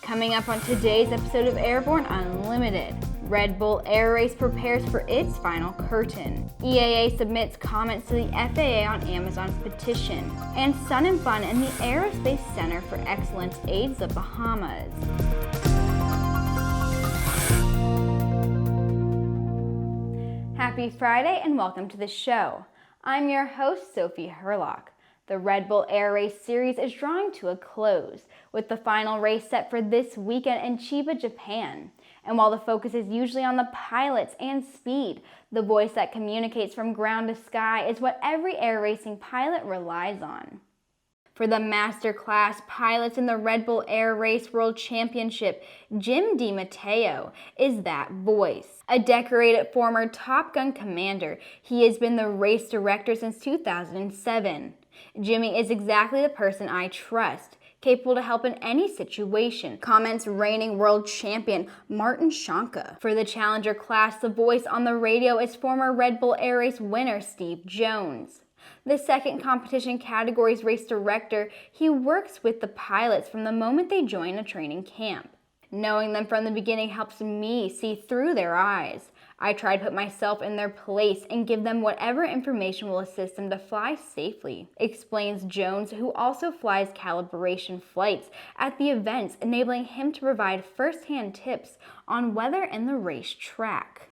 Coming up on today's episode of Airborne Unlimited, Red Bull Air Race prepares for its final curtain. EAA submits comments to the FAA on Amazon's petition. And Sun and Fun and the Aerospace Center for Excellence aids the Bahamas. Happy Friday and welcome to the show. I'm your host, Sophie Hurlock. The Red Bull Air Race series is drawing to a close, with the final race set for this weekend in Chiba, Japan. And while the focus is usually on the pilots and speed, the voice that communicates from ground to sky is what every air racing pilot relies on. For the master class pilots in the Red Bull Air Race World Championship, Jim DiMatteo is that voice. A decorated former Top Gun commander, he has been the race director since 2007. Jimmy is exactly the person I trust, capable to help in any situation, comments reigning world champion Martin Shanka. For the Challenger class, the voice on the radio is former Red Bull Air Race winner Steve Jones. The second competition category's race director, he works with the pilots from the moment they join a training camp. Knowing them from the beginning helps me see through their eyes. I try to put myself in their place and give them whatever information will assist them to fly safely, explains Jones, who also flies calibration flights at the events, enabling him to provide first-hand tips on weather and the race track.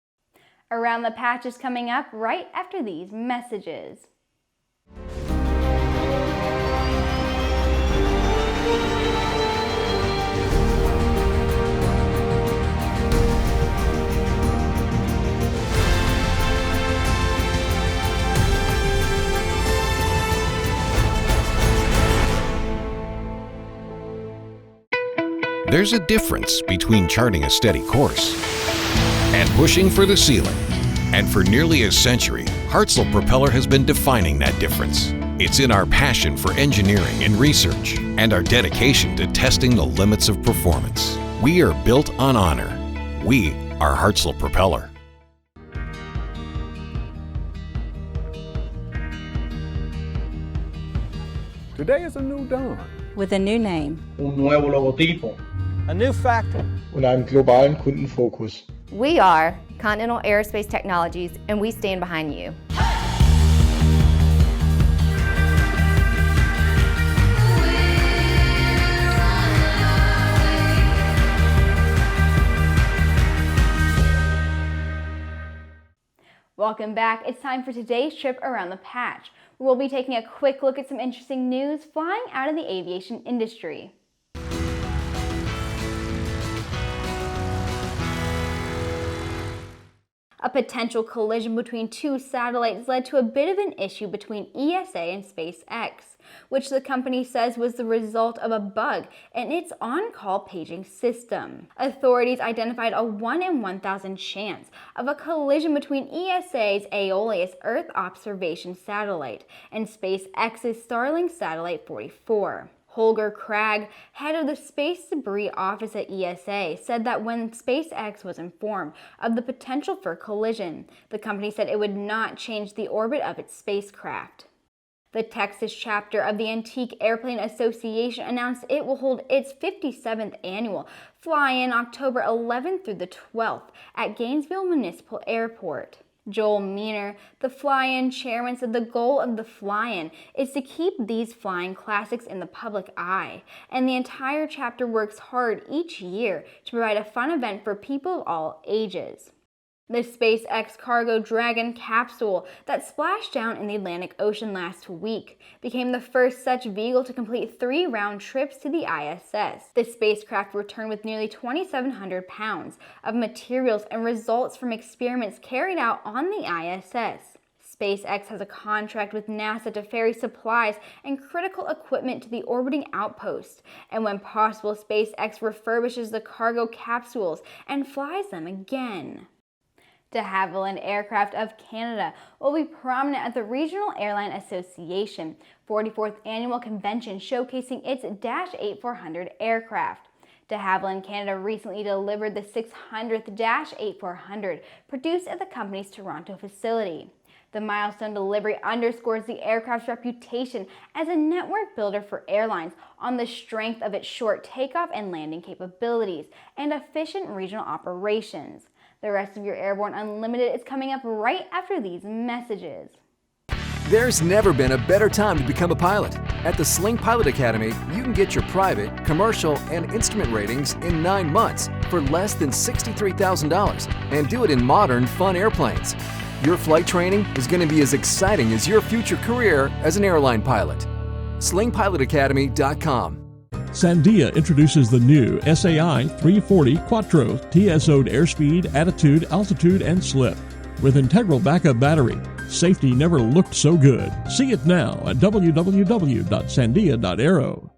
Around the Patch is coming up right after these messages. There's a difference between charting a steady course and pushing for the ceiling. And for nearly a century, Hartzell Propeller has been defining that difference. It's in our passion for engineering and research and our dedication to testing the limits of performance. We are built on honor. We are Hartzell Propeller. Today is a new dawn. With a new name. Un nuevo logotipo. A new factory. Und einen globalen Kundenfokus. We are Continental Aerospace Technologies, and we stand behind you. Welcome back. It's time for today's trip around the patch. We'll be taking a quick look at some interesting news flying out of the aviation industry. A potential collision between two satellites led to a bit of an issue between ESA and SpaceX, which the company says was the result of a bug in its on-call paging system. Authorities identified a 1 in 1,000 chance of a collision between ESA's Aeolus Earth observation satellite and SpaceX's Starlink Satellite 44. Holger Krag, head of the Space Debris Office at ESA, said that when SpaceX was informed of the potential for collision, the company said it would not change the orbit of its spacecraft. The Texas chapter of the Antique Airplane Association announced it will hold its 57th annual fly-in October 11th through the 12th at Gainesville Municipal Airport. Joel Meaner, the fly-in chairman, said the goal of the fly-in is to keep these flying classics in the public eye, and the entire chapter works hard each year to provide a fun event for people of all ages. The SpaceX cargo Dragon capsule that splashed down in the Atlantic Ocean last week became the first such vehicle to complete 3 round trips to the ISS. The spacecraft returned with nearly 2,700 pounds of materials and results from experiments carried out on the ISS. SpaceX has a contract with NASA to ferry supplies and critical equipment to the orbiting outpost, and when possible, SpaceX refurbishes the cargo capsules and flies them again. De Havilland Aircraft of Canada will be prominent at the Regional Airline Association 44th Annual Convention showcasing its Dash 8400 aircraft. De Havilland Canada recently delivered the 600th Dash 8400 produced at the company's Toronto facility. The milestone delivery underscores the aircraft's reputation as a network builder for airlines on the strength of its short takeoff and landing capabilities and efficient regional operations. The rest of your Airborne Unlimited is coming up right after these messages. There's never been a better time to become a pilot. At the Sling Pilot Academy, you can get your private, commercial, and instrument ratings in 9 months for less than $63,000 and do it in modern, fun airplanes. Your flight training is going to be as exciting as your future career as an airline pilot. SlingPilotAcademy.com. Sandia introduces the new SAI 340 Quattro TSO'd airspeed, attitude, altitude, and slip. With integral backup battery, safety never looked so good. See it now at www.sandia.aero.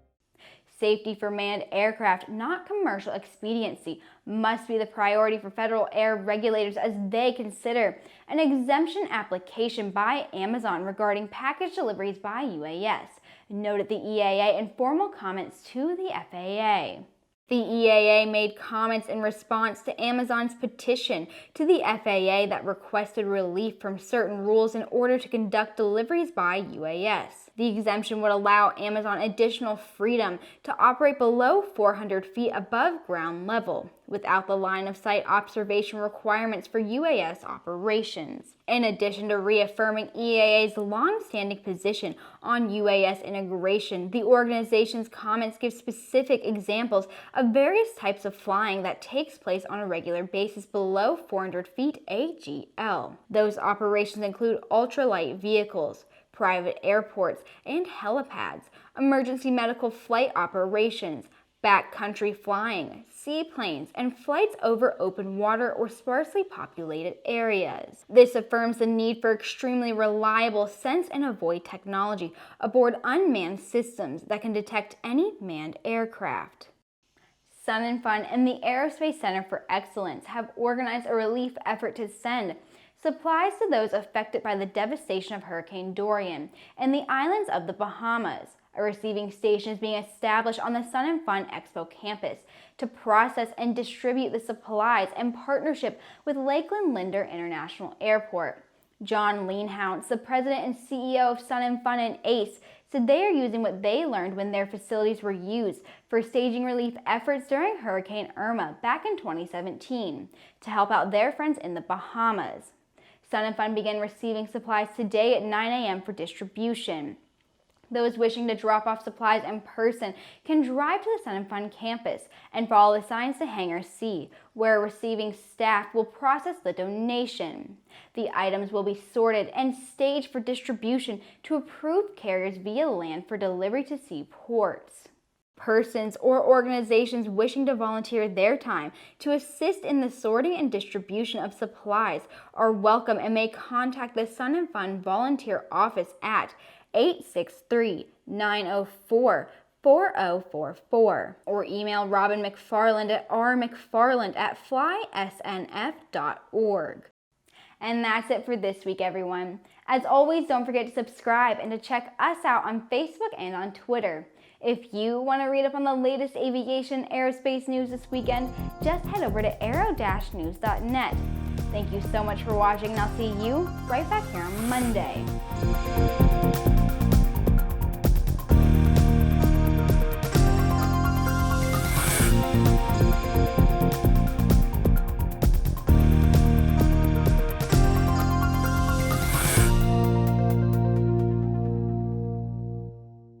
Safety for manned aircraft, not commercial expediency, must be the priority for federal air regulators as they consider an exemption application by Amazon regarding package deliveries by UAS, noted the EAA in formal comments to the FAA. The EAA made comments in response to Amazon's petition to the FAA that requested relief from certain rules in order to conduct deliveries by UAS. The exemption would allow Amazon additional freedom to operate below 400 feet above ground level, without the line of sight observation requirements for UAS operations. In addition to reaffirming EAA's long-standing position on UAS integration, the organization's comments give specific examples of various types of flying that takes place on a regular basis below 400 feet AGL. Those operations include ultralight vehicles, private airports and helipads, emergency medical flight operations, backcountry flying, seaplanes, and flights over open water or sparsely populated areas. This affirms the need for extremely reliable sense and avoid technology aboard unmanned systems that can detect any manned aircraft. Sun and Fun and the Aerospace Center for Excellence have organized a relief effort to send supplies to those affected by the devastation of Hurricane Dorian and the islands of the Bahamas. A receiving station is being established on the Sun and Fun Expo campus to process and distribute the supplies in partnership with Lakeland Linder International Airport. John Leanhounds, the president and CEO of Sun and Fun and ACE, said they are using what they learned when their facilities were used for staging relief efforts during Hurricane Irma back in 2017 to help out their friends in the Bahamas. Sun and Fun began receiving supplies today at 9 a.m. for distribution. Those wishing to drop off supplies in person can drive to the Sun and Fun campus and follow the signs to Hangar C, where receiving staff will process the donation. The items will be sorted and staged for distribution to approved carriers via land for delivery to seaports. Persons or organizations wishing to volunteer their time to assist in the sorting and distribution of supplies are welcome and may contact the Sun and Fun Volunteer Office at 863-904-4044 or email Robin McFarland at rmcfarland@flysnf.org. And that's it for this week, everyone. As always, don't forget to subscribe and to check us out on Facebook and on Twitter. If you want to read up on the latest aviation aerospace news this weekend, just head over to aero-news.net. Thank you so much for watching, and I'll see you right back here on Monday.